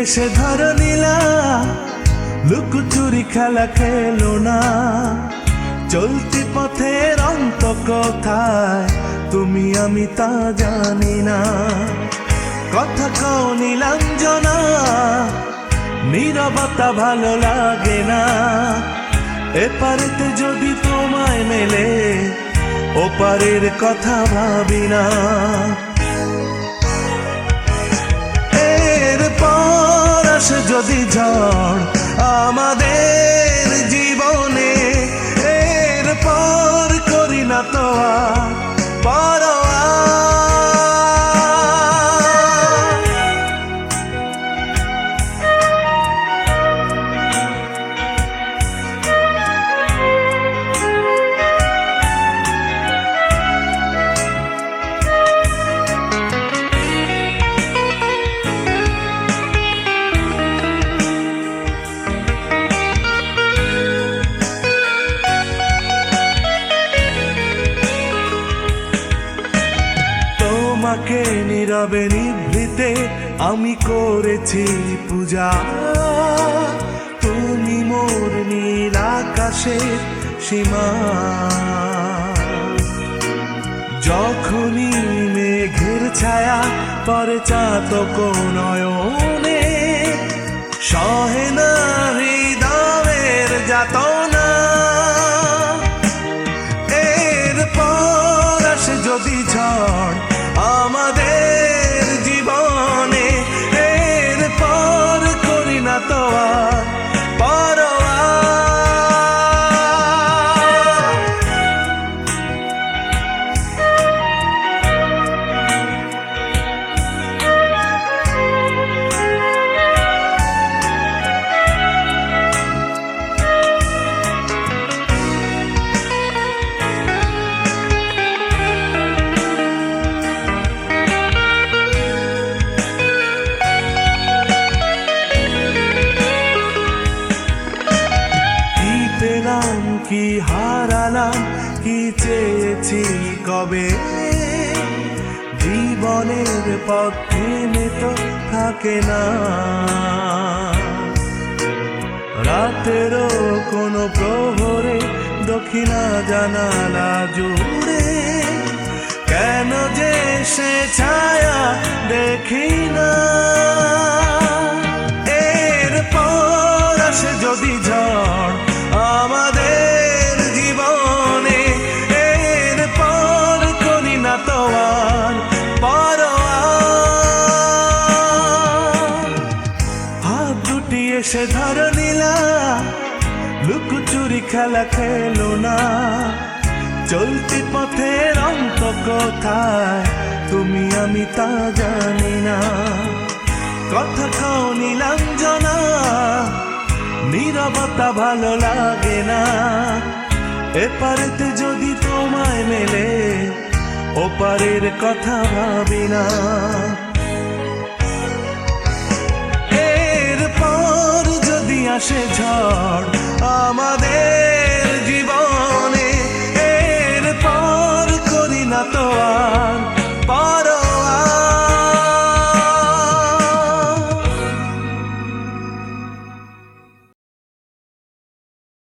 এসে ধরো নীলা, লুকোচুরি খেলা খেলো না। চলতি পথের অন্ত কোথায় তুমি আমি তা জানি না। কথা কও নীলাঞ্জনা, নীরবতা ভালো লাগে না। এপারেতে যদি তোমায় মেলে, ওপারের কথা ভাবি না। আসে যদি ঝড় আমাদের জীবনে, এরপর করি না তো আর পরোয়া। তোমাকে নীরবে নিভৃতে আমি করেছি পূজা। তুমি মোর নীল আকাশের সীমা। যখনই মেঘের ছায়া পরে চাতক নয়নে, সহে না হৃদয়ের যাতনা। এরপর আসে যদি ঝড় আমাদের জীবনে, এরপর করি না তো আর পরোয়া। কি হারালাম, কি চেয়েছি কবে। জীবনের পথে তো থাকে না। রাতেরও কোনো প্রহরে দক্ষিণা জানালা জুড়ে, কেন যে সে ছায়া দেখি না। এরপর আসে যদি ঝড় আমাদের জীবনে, এরপর করি না তো আর পরোয়া। হাত দুটি এসে ধরো নীলা, লুকোচুরি খেলা খেলো না। চলতি পথের অন্ত কোথায় তুমি আমি তা জানি না। কথা কও নীলাঞ্জনা, নীরবতা ভালো লাগে না। এপারেতে যদি তোমায় মেলে, ওপারের কথা ভাবি না। এরপর যদি আসে ঝড় আমাদের জীবন,